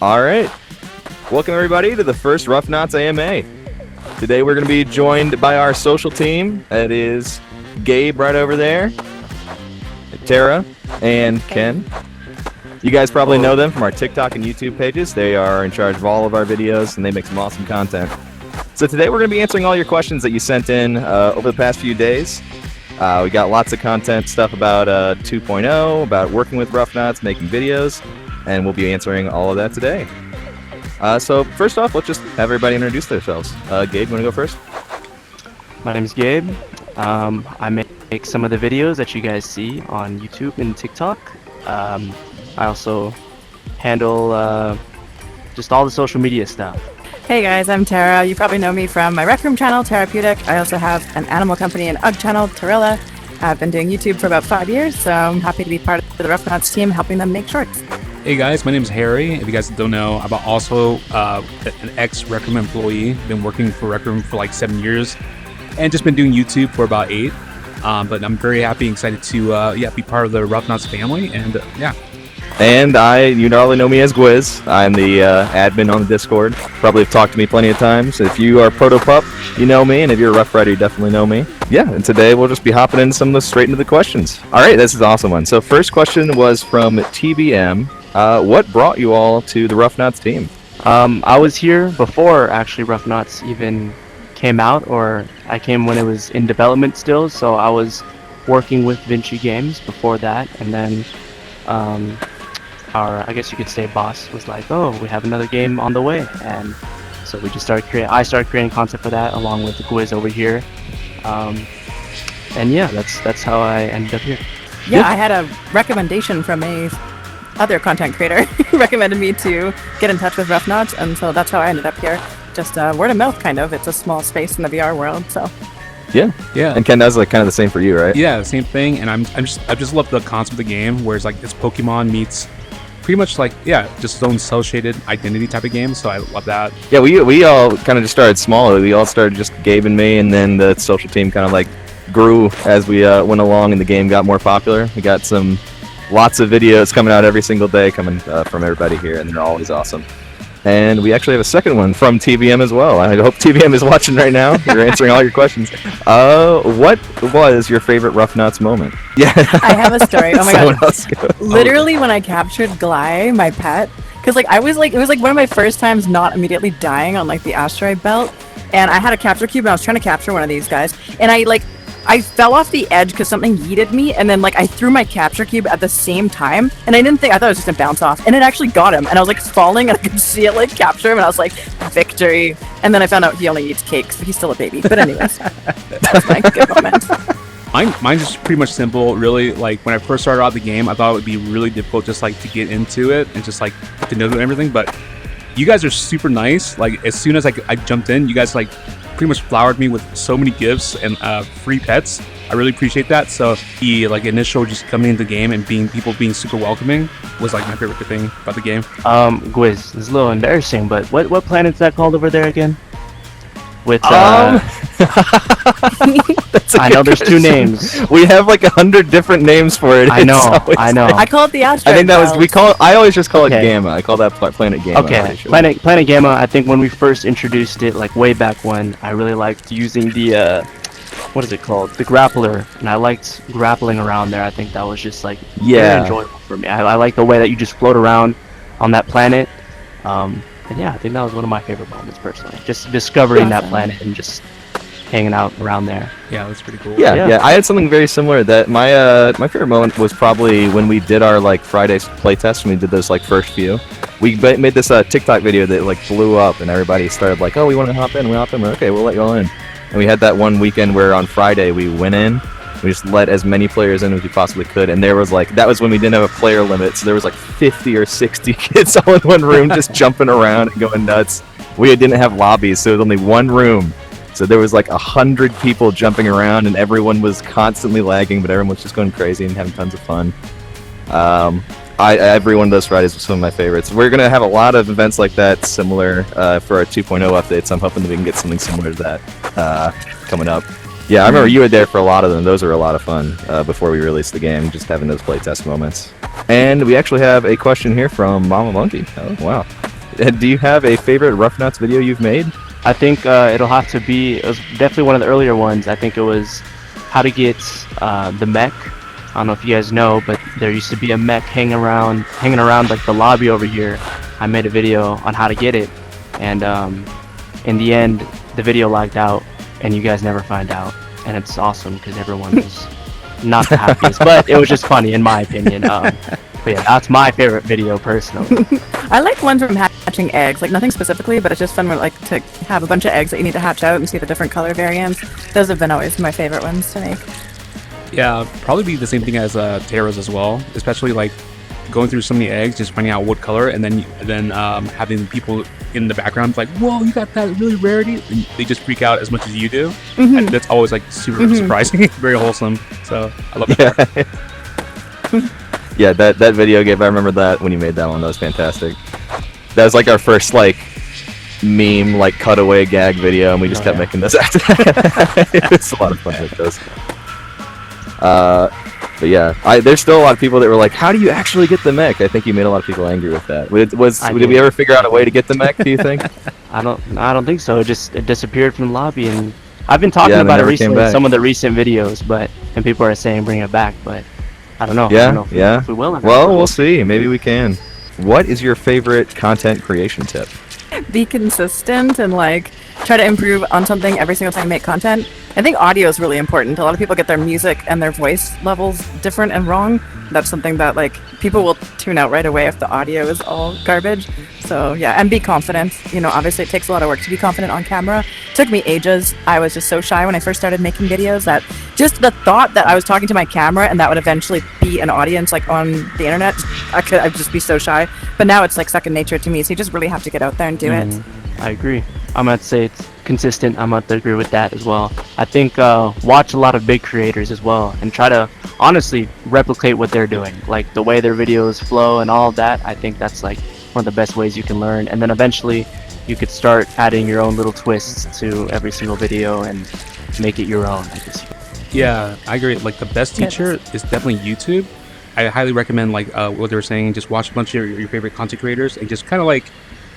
All right. Welcome, everybody, to the first Ruffnauts AMA. Today, we're going to be joined by our social team. That is Gabe right over there, Tara, and Ken. You guys probably know them from our TikTok and YouTube pages. They are in charge of all of our videos, and they make some awesome content. So today, we're going to be answering all your questions that you sent in over the past few days. We got lots of content stuff about 2.0, about working with Ruffnauts, making videos, and we'll be answering all of that today. So first off, let's just have everybody introduce themselves. Gabe, you want to go first? My name is Gabe. I make some of the videos that you guys see on YouTube and TikTok. I also handle just all the social media stuff. Hey guys, I'm Tara. You probably know me from my Rec Room channel, Therapeutic. I also have an animal company and UGG channel, Tarilla. I've been doing YouTube for about 5 years, so I'm happy to be part of the Ruffnauts team, helping them make shorts. Hey guys, my name is Harry. If you guys don't know, I'm also an ex-Rec Room employee. Been working for Rec Room for like 7 years, and just been doing YouTube for about 8. But I'm very happy and excited to be part of the Ruffnauts family, and yeah. And you probably know me as Gwiz. I'm the admin on the Discord. Probably have talked to me plenty of times. If you are Proto Pup, you know me, and if you're a Rough Rider, you definitely know me. Yeah, and today we'll just be hopping into some of the straight into the questions. All right, this is an awesome one. So first question was from TBM. What brought you all to the Ruffnauts team? I was here before actually Ruffnauts even came out, or I came when it was in development still. So I was working with Vinci Games before that, and then our, I guess you could say, boss was like, "Oh, we have another game on the way," and so we just started creating. I started creating content for that along with the Gwiz over here, and yeah, that's how I ended up here. Yeah, I had a recommendation from a other content creator who recommended me to get in touch with Ruffnauts, and so that's how I ended up here. Just word of mouth, kind of. It's a small space in the VR world, so. Yeah. And Ken, that's like kind of the same for you, right? Yeah, the same thing. And I just love the concept of the game, where it's like it's Pokemon meets pretty much like just its own cell shaded identity type of game. So I love that. Yeah, we all kind of just started small. We all started just Gabe and me, and then the social team kind of like grew as we went along, and the game got more popular. We got lots of videos coming out every single day coming from everybody here, and they're always awesome. And we actually have a second one from TVM as well. I hope TVM is watching right now. You're answering all your questions. What was your favorite Ruffnauts moment? Yeah. I have a story. Oh my god. Literally when I captured Gly, my pet, because it was like one of my first times not immediately dying on like the asteroid belt, and I had a capture cube and I was trying to capture one of these guys, and I fell off the edge because something yeeted me, and then I threw my capture cube at the same time, and I thought it was just gonna bounce off, and it actually got him, and I was falling, and I could see it capture him, and I was like, victory. And then I found out he only eats cakes, but he's still a baby. But anyways, that's my good moment. Mine's just pretty much simple, really. Like when I first started out the game, I thought it would be really difficult just to get into it and just to know everything. But you guys are super nice. Like as soon as I jumped in, you guys pretty much flowered me with so many gifts and free pets. I really appreciate that. So the initial just coming into the game and people being super welcoming was my favorite thing about the game. Gwiz, it's a little embarrassing, but what planet's that called over there again? With I know there's two names. We have 100 different names for it. I know. I call it the asteroid. I think that was I always just call it Gamma. I call that planet Gamma. Okay, Planet Gamma. I think when we first introduced it, way back when, I really liked using the what is it called? The grappler, and I liked grappling around there. I think that was just very enjoyable for me. I like the way that you just float around on that planet. And yeah, I think that was one of my favorite moments personally. Just discovering that planet and just hanging out around there. Yeah, that's pretty cool. Yeah. I had something very similar. That my favorite moment was probably when we did our Friday playtest, when we did those first few. We made this TikTok video that blew up, and everybody started oh, we want to hop in. We're okay, we'll let you all in. And we had that one weekend where on Friday we went in. We just let as many players in as we possibly could, and there was that was when we didn't have a player limit, so there was 50 or 60 kids all in one room just jumping around and going nuts. We didn't have lobbies, so it was only one room, so there was 100 people jumping around, and everyone was constantly lagging, but everyone was just going crazy and having tons of fun. Every one of those Fridays was some of my favorites. We're going to have a lot of events like that similar for our 2.0 updates. I'm hoping that we can get something similar to that coming up. Yeah, I remember you were there for a lot of them. Those were a lot of fun before we released the game, just having those playtest moments. And we actually have a question here from Mama Monkey. Oh, wow. Do you have a favorite Ruffnauts video you've made? I think it'll have to be. It was definitely one of the earlier ones. I think it was how to get the mech. I don't know if you guys know, but there used to be a mech hanging around like the lobby over here. I made a video on how to get it, and in the end, the video lagged out, and you guys never find out. And it's awesome because everyone was not the happiest, but it was just funny in my opinion. But yeah, that's my favorite video personally. I like ones from hatching eggs, like nothing specifically, but it's just fun like to have a bunch of eggs that you need to hatch out and see the different color variants. Those have been always my favorite ones to make. Yeah, probably be the same thing as Terra's as well, especially like going through so many eggs, just finding out what color, and then having people in the background like, whoa, you got that really rarity, and they just freak out as much as you do. And that's always like super surprising. Very wholesome, so I love that. Yeah, that video game, I remember that when you made that one. That was fantastic. That was like our first like meme, like cutaway gag video, and we just kept making this after that. It was a lot of fun with those. But yeah, there's still a lot of people that were like, how do you actually get the mech? I think you made a lot of people angry with that. Did we ever figure out a way to get the mech, do you think? I don't think so. It disappeared from the lobby, and I've been talking about it recently in some of the recent videos, and people are saying bring it back, but I don't know. Yeah, I don't know if we will. Well, we'll see. Maybe we can. What is your favorite content creation tip? Be consistent and like try to improve on something every single time you make content. I think audio is really important. A lot of people get their music and their voice levels different and wrong. That's something that like people will tune out right away if the audio is all garbage. So yeah, and be confident. You know, obviously it takes a lot of work to be confident on camera. It took me ages. I was just so shy when I first started making videos that just the thought that I was talking to my camera and that would eventually be an audience like on the internet, I'd just be so shy. But now it's like second nature to me. So you just really have to get out there and do it. I agree. I'm gonna say it's consistent. I'm gonna agree with that as well. I think watch a lot of big creators as well and try to honestly replicate what they're doing, like the way their videos flow and all of that. I think that's like one of the best ways you can learn, and then eventually you could start adding your own little twists to every single video and make it your own, I guess. Yeah, I agree. Like the best teacher is definitely YouTube. I highly recommend like what they were saying, just watch a bunch of your favorite content creators and just kind of like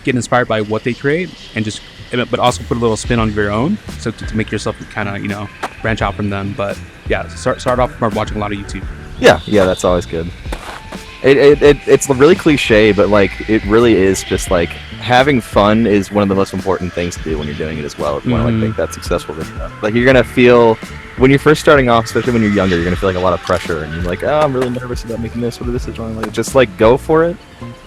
get inspired by what they create, and just but also put a little spin on your own, so to make yourself kind of branch out from them. But yeah, start off by watching a lot of YouTube. Yeah, that's always good. It's really cliche, but like it really is just like having fun is one of the most important things to do when you're doing it as well. If you want to like make that successful video, like you're gonna feel when you're first starting off, especially when you're younger, you're gonna feel like a lot of pressure, and you're like, oh, I'm really nervous about making this. What if this is wrong? Like, just like go for it,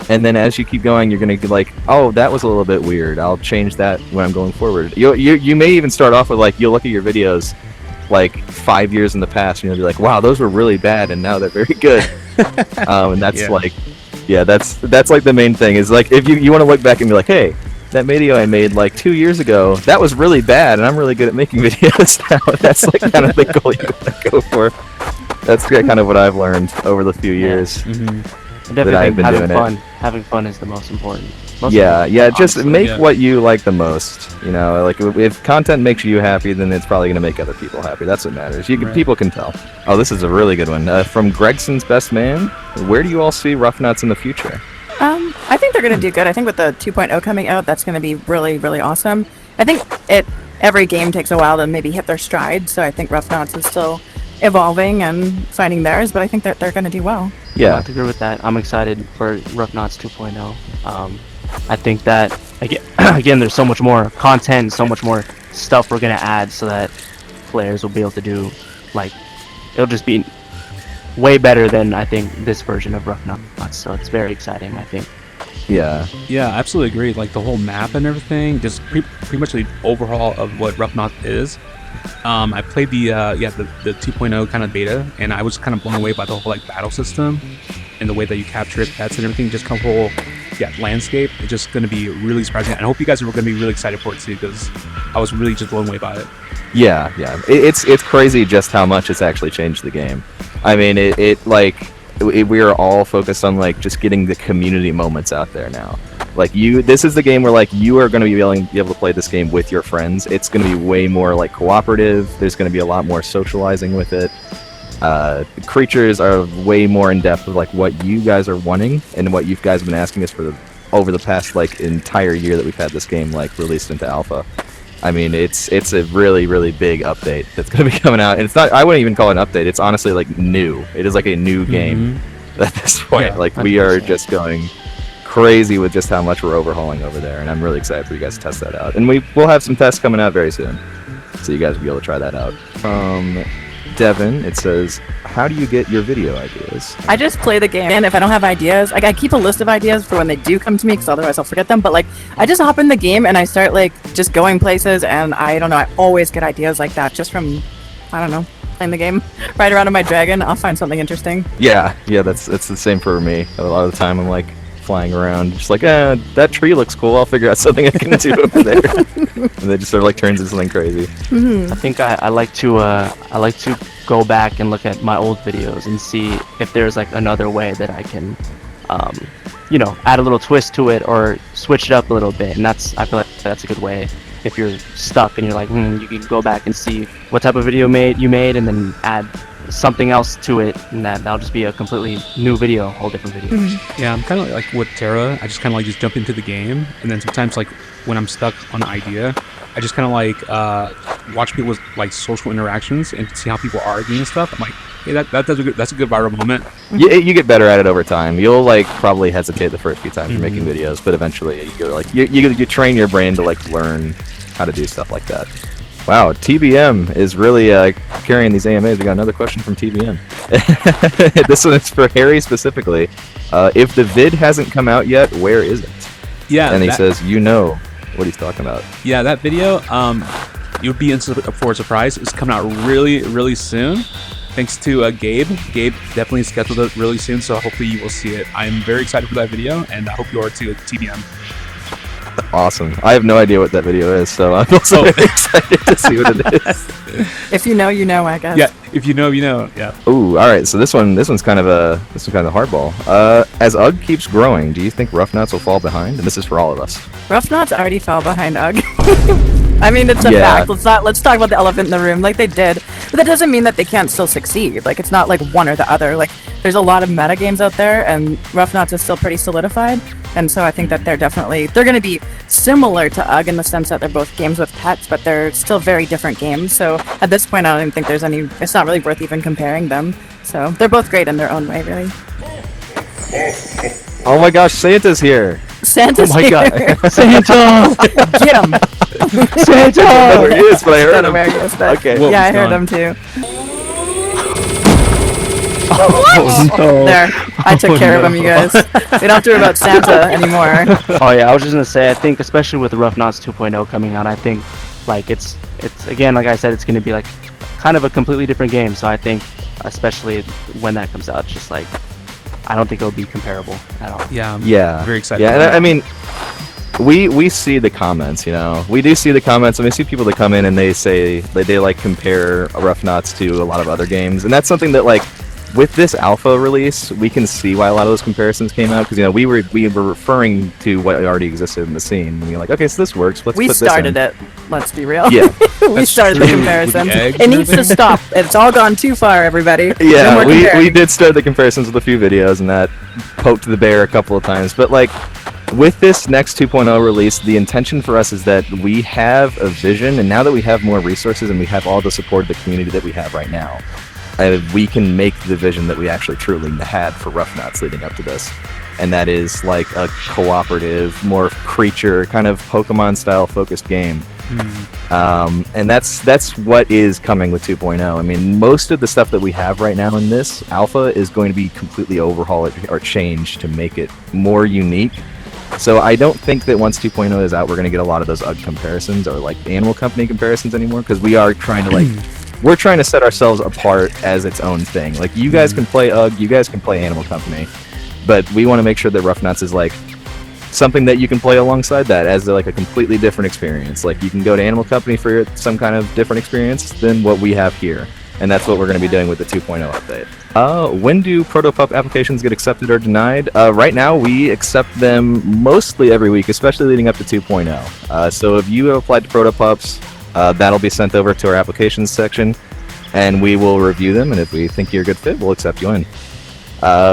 and then as you keep going, you're gonna be like, oh, that was a little bit weird. I'll change that when I'm going forward. You may even start off with like you'll look at your videos like 5 years in the past, and you'll be like, wow, those were really bad, and now they're very good. And that's like, yeah, that's like the main thing is like if you want to look back and be like, hey, that video I made like 2 years ago, that was really bad, and I'm really good at making videos now. That's like kind of the goal you want to go for. That's kind of what I've learned over the few years that I've been doing it. Having fun is the most important. Just make what you like the most. Like if content makes you happy, then it's probably gonna make other people happy. That's what matters. People can tell. Oh, this is a really good one from Gregson's Best Man. Where do you all see Ruffnauts in the future? I think they're going to do good. I think with the 2.0 coming out, that's going to be really, really awesome. I think every game takes a while to maybe hit their stride, so I think Ruffnauts is still evolving and finding theirs, but I think that they're going to do well. Yeah, I have to agree with that. I'm excited for Ruffnauts 2.0. I think that, again, there's so much more content, so much more stuff we're going to add so that players will be able to do, like, it'll just be way better than I think this version of Ruffnauts, so it's very exciting, I think. Yeah, I absolutely agree. Like the whole map and everything, just pretty much the overhaul of what Ruffnauts is. I played the 2.0 kind of beta, and I was kind of blown away by the whole like battle system and the way that you capture it, pets and everything. Just kind of whole landscape. It's just going to be really surprising, and I hope you guys are going to be really excited for it too, because I was really just blown away by it. Yeah. It's crazy just how much it's actually changed the game. I mean, we are all focused on like just getting the community moments out there now. Like this is the game where like you are going to be able to play this game with your friends. It's going to be way more like cooperative. There's going to be a lot more socializing with it. Creatures are way more in depth with like what you guys are wanting and what you guys have been asking us for over the past like entire year that we've had this game like released into alpha. I mean, it's a really, really big update that's going to be coming out, and it's not. I wouldn't even call it an update. It's honestly like new. It is like a new game at this point. Yeah, like we are just going crazy with just how much we're overhauling over there, and I'm really excited for you guys to test that out. And we'll have some tests coming out very soon, so you guys will be able to try that out. Devin, it says, how do you get your video ideas? I just play the game, and if I don't have ideas, like I keep a list of ideas for when they do come to me, because otherwise I'll forget them. But like, I just hop in the game and I start like just going places, and I don't know, I always get ideas like that just from, I don't know, playing the game. Ride around on my dragon, I'll find something interesting. Yeah, that's the same for me. A lot of the time I'm like flying around, just like, that tree looks cool. I'll figure out something I can do over there, and it just sort of like turns into something crazy. Mm-hmm. I think I like to go back and look at my old videos and see if there's like another way that I can, add a little twist to it or switch it up a little bit. And I feel like that's a good way. If you're stuck and you're like, you can go back and see what type of video you made, and then add something else to it, and that'll just be a completely new video, whole different video. Mm-hmm. Yeah, I'm kind of like with Terra. I just kind of like just jump into the game, and then sometimes like when I'm stuck on an idea, I just kind of like watch people's like social interactions and see how people are arguing and stuff. I'm like, hey, that's a good viral moment. You get better at it over time. You'll like probably hesitate the first few times you're making videos, but eventually you go like you train your brain to like learn how to do stuff like that. Wow, TBM is really carrying these AMAs. We got another question from TBM. This one is for Harry specifically. If the vid hasn't come out yet, where is it? Yeah, and he says, what he's talking about. Yeah, that video, you'll be in for a surprise. It's coming out really, really soon. Thanks to Gabe. Gabe definitely scheduled it really soon, so hopefully you will see it. I'm very excited for that video, and I hope you are too, TBM. Awesome. I have no idea what that video is, so I'm also very excited to see what it is. If you know, you know, I guess. Yeah, if you know, you know. Yeah. Ooh, all right. So this one's kind of a hardball. As UG keeps growing, do you think Ruffnauts will fall behind? And this is for all of us. Ruffnauts already fell behind UG. I mean, it's a fact. Let's talk about the elephant in the room. Like, they did, but that doesn't mean that they can't still succeed. Like, it's not like one or the other. Like, there's a lot of meta games out there, and Ruffnauts is still pretty solidified. And so I think that they're going to be similar to UG in the sense that they're both games with pets, but they're still very different games. So at this point, I don't even think there's any. It's not really worth even comparing them. So they're both great in their own way, really. Oh my gosh, Santa's here! Santa's here. God, Santa! Get him! Santa! I don't know where he is, but I heard him. Where he is, but Okay. Whoa, yeah, I he's heard gone. him too. Oh, no. There, I took care of him, you guys. We don't have to worry about Santa anymore. Oh yeah, I was just gonna say, I think especially with Ruffnauts 2.0 coming out, I think like it's again, like I said, it's gonna be like kind of a completely different game. So I think especially when that comes out, it's just like I don't think it'll be comparable at all. Yeah. I'm Yeah. Very excited. Yeah, for and that. I mean, we see the comments, we do see the comments, and we see people that come in and they say they like compare Ruffnauts to a lot of other games, and that's something that like with this alpha release we can see why a lot of those comparisons came out, because we were referring to what already existed in the scene, and we're like, okay, so this works. Let's We put started this in. it. Let's be real. Yeah. We That's started the true. comparison. With the eggs It and needs to stop. It's all gone too far, everybody. No Yeah, more we comparing. did start the comparisons with a few videos, and that poked the bear a couple of times. But like with this next 2.0 release, the intention for us is that we have a vision, and now that we have more resources and we have all the support of the community that we have right now, we can make the vision that we actually truly had for Ruffnauts leading up to this. And that is like a cooperative, more creature, kind of Pokemon-style focused game. And that's what is coming with 2.0. I mean, most of the stuff that we have right now in this alpha is going to be completely overhauled or changed to make it more unique. So I don't think that once 2.0 is out, we're going to get a lot of those UG comparisons or like Animal Company comparisons anymore, because we are trying to we're trying to set ourselves apart as its own thing. Like, you guys can play UG, you guys can play Animal Company, but we want to make sure that Ruffnauts is like something that you can play alongside that as like a completely different experience. Like, you can go to Animal Company for some kind of different experience than what we have here, and that's what we're going to be doing with the 2.0 update. When do protopup applications get accepted or denied? Right now, we accept them mostly every week, especially leading up to 2.0. So if you have applied to protopups, that'll be sent over to our applications section, and we will review them, and if we think you're a good fit, we'll accept you in.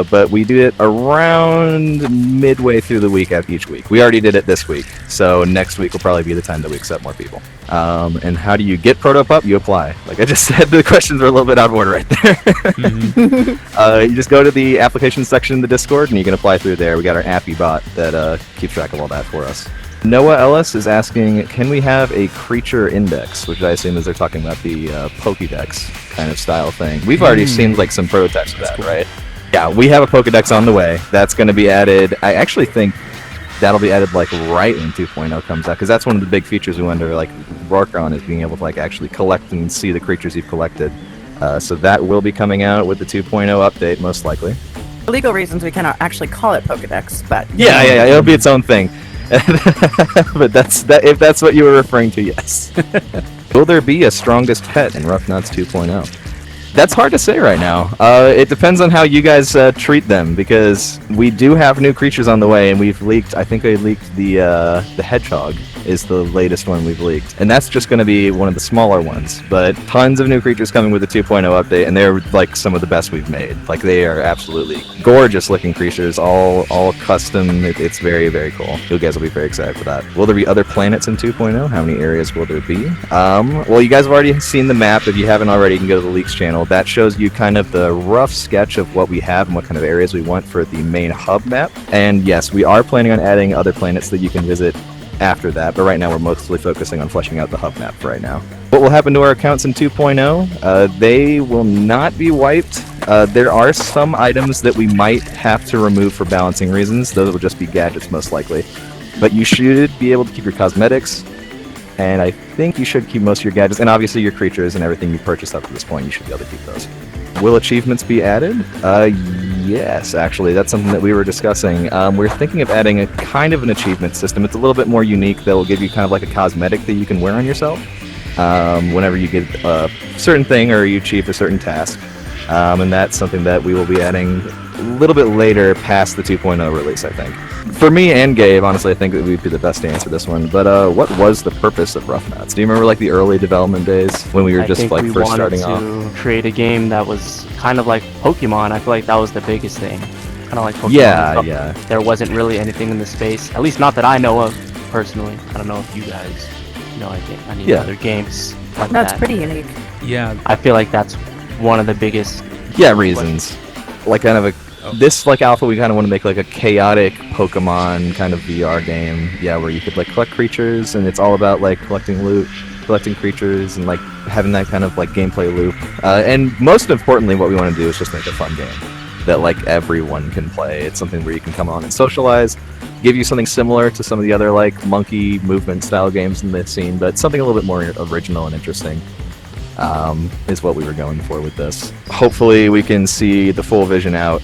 but we do it around midway through the week of each week. We already did it this week, so next week will probably be the time that we accept more people. And how do you get ProtoPup? You apply. Like I just said, the questions are a little bit out of order right there. You just go to the application section in the Discord, and you can apply through there. We got our Appy bot that keeps track of all that for us. Noah Ellis is asking, can we have a creature index, which I assume is they're talking about the Pokédex kind of style thing. We've already seen like some prototypes of that, right? Yeah, we have a Pokédex on the way. That's going to be added. I actually think that'll be added like right when 2.0 comes out, because that's one of the big features we wanted to like work on, is being able to like actually collect and see the creatures you've collected. So that will be coming out with the 2.0 update, most likely. For legal reasons, we cannot actually call it Pokedex, but Yeah, it'll be its own thing. But if that's what you were referring to, yes. Will there be a strongest pet in Ruffnauts 2.0? That's hard to say right now. It depends on how you guys treat them, because we do have new creatures on the way, and we've leaked. I think I leaked the hedgehog is the latest one we've leaked, and that's just going to be one of the smaller ones. But tons of new creatures coming with the 2.0 update, and they're like some of the best we've made. Like they are absolutely gorgeous looking creatures, all custom. It's very, very cool. You guys will be very excited for that. Will there be other planets in 2.0? How many areas will there be? Well, you guys have already seen the map. If you haven't already, you can go to the leaks channel. That shows you kind of the rough sketch of what we have and what kind of areas we want for the main hub map. And yes, we are planning on adding other planets that you can visit after that, but right now we're mostly focusing on fleshing out the hub map for right now. What will happen to our accounts in 2.0? They will not be wiped. There are some items that we might have to remove for balancing reasons. Those will just be gadgets most likely. But you should be able to keep your cosmetics, and I think you should keep most of your gadgets, and obviously your creatures and everything you purchased up to this point, you should be able to keep those. Will achievements be added? Yes, actually, that's something that we were discussing. We're thinking of adding a kind of an achievement system. It's a little bit more unique. That will give you kind of like a cosmetic that you can wear on yourself whenever you get a certain thing or you achieve a certain task. And that's something that we will be adding a little bit later past the 2.0 release, I think. For me and Gabe, honestly, I think that we'd be the best to answer this one. But what was the purpose of Ruffnauts? Do you remember like the early development days when we were just like first starting off? I think we wanted to create a game that was kind of like Pokemon. I feel like that was the biggest thing. Kind of like Pokemon. Yeah. There wasn't really anything in the space, at least not that I know of personally. I don't know if you guys know any other games like that. That's pretty unique. Yeah. I feel like that's one of the biggest reasons. Like kind of this like alpha, we kind of want to make like a chaotic Pokemon kind of VR game, where you could like collect creatures, and it's all about like collecting loot, collecting creatures, and like having that kind of like gameplay loop. And most importantly, what we want to do is just make a fun game that like everyone can play. It's something where you can come on and socialize, give you something similar to some of the other like monkey movement style games in the scene, but something a little bit more original and interesting. Is what we were going for with this. Hopefully we can see the full vision out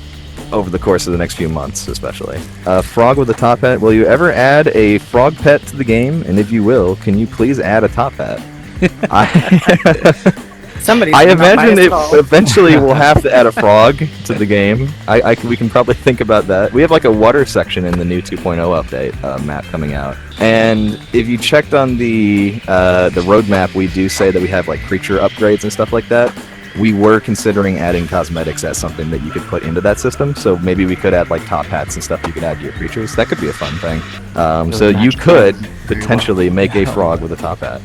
over the course of the next few months, especially. Frog with a top hat. Will you ever add a frog pet to the game? And if you will, can you please add a top hat? I imagine it eventually will have to add a frog to the game. We can probably think about that. We have like a water section in the new 2.0 update map coming out. And if you checked on the roadmap, we do say that we have like creature upgrades and stuff like that. We were considering adding cosmetics as something that you could put into that system. So maybe we could add like top hats and stuff you could add to your creatures. That could be a fun thing. So you could potentially make a frog with a top hat.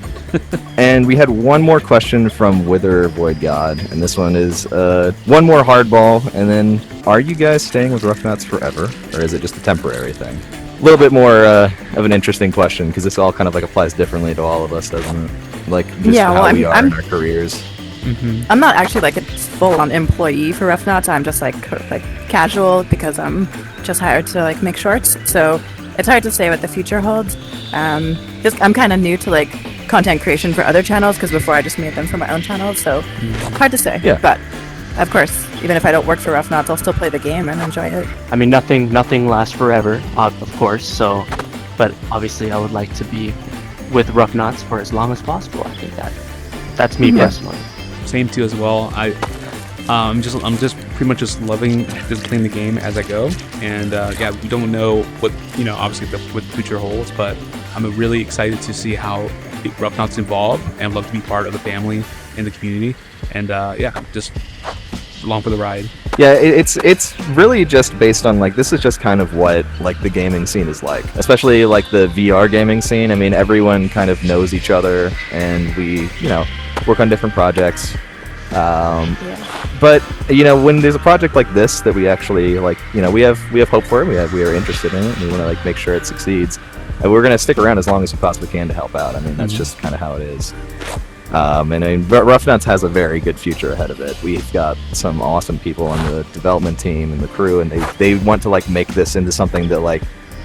And we had one more question from Wither Void God, and this one is one more hardball, and then are you guys staying with Ruffnauts forever, or is it just a temporary thing? A little bit more of an interesting question, because this all kind of like applies differently to all of us, doesn't it? Like just how we are in our careers. Mm-hmm. I'm not actually like a full-on employee for Ruffnauts. I'm just like casual because I'm just hired to like make shorts. So it's hard to say what the future holds. I'm kind of new to like content creation for other channels because before I just made them for my own channel. So hard to say. Yeah. But of course, even if I don't work for Ruffnauts, I'll still play the game and enjoy it. I mean, nothing lasts forever, of course. So, but obviously, I would like to be with Ruffnauts for as long as possible. I think that's me personally. Same too as well. I'm just pretty much just loving just playing the game as I go, and we don't know what obviously what the future holds, but I'm really excited to see how Ruffnauts evolve, and love to be part of the family and the community, and just along for the ride. Yeah, it's really just based on like this is just kind of what like the gaming scene is like, especially like the VR gaming scene. I mean, everyone kind of knows each other, and we work on different projects. But when there's a project like this that we actually like, we have hope for it. We are interested in it, and we want to like make sure it succeeds. And we're gonna stick around as long as we possibly can to help out. I mean, that's just kind of how it is. And I mean, Ruffnauts has a very good future ahead of it. We've got some awesome people on the development team and the crew, and they want to like make this into something that like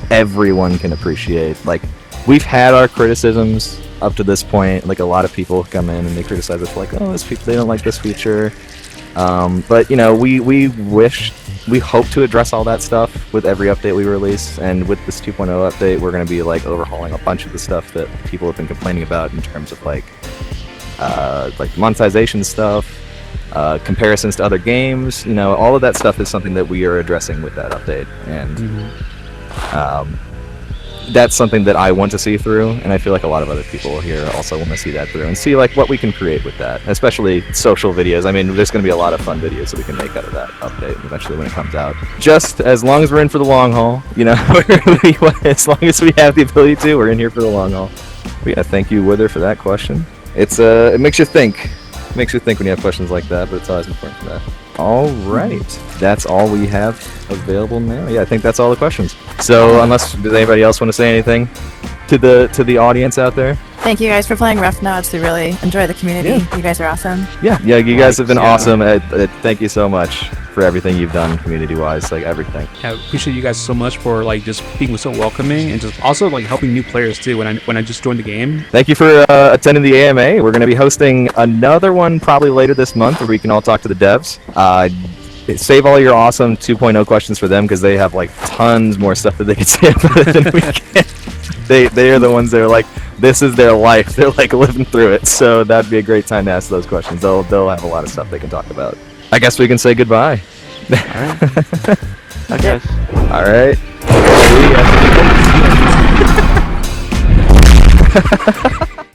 everyone can appreciate. Like, we've had our criticisms up to this point. Like, a lot of people come in and they criticize us like, oh, they don't like this feature. But we hope to address all that stuff with every update we release, and with this 2.0 update, we're going to be like overhauling a bunch of the stuff that people have been complaining about in terms of like monetization stuff, comparisons to other games. All of that stuff is something that we are addressing with that update, and that's something that I want to see through, and I feel like a lot of other people here also want to see that through and see like what we can create with that, especially social videos. I mean, there's going to be a lot of fun videos that we can make out of that update eventually when it comes out. Just as long as we're in for the long haul, as long as we have the ability to, we're in here for the long haul. But yeah, thank you, Wither, for that question. It makes you think. It makes you think when you have questions like that, but it's always important for that. All right, that's all we have available now. Yeah, I think that's all the questions. So, does anybody else want to say anything to the audience out there? Thank you guys for playing Ruffnauts. We really enjoy the community. Yeah. You guys are awesome. Yeah, you guys have been awesome. Thank you so much for everything you've done community-wise, like everything. I appreciate you guys so much for like just being so welcoming and just also like helping new players too when I just joined the game. Thank you for attending the AMA. We're going to be hosting another one probably later this month where we can all talk to the devs. Save all your awesome 2.0 questions for them because they have like tons more stuff that they can say about it than we can. They are the ones that are like, this is their life. They're like living through it. So that'd be a great time to ask those questions. They'll have a lot of stuff they can talk about. I guess we can say goodbye. All right. Okay. All right.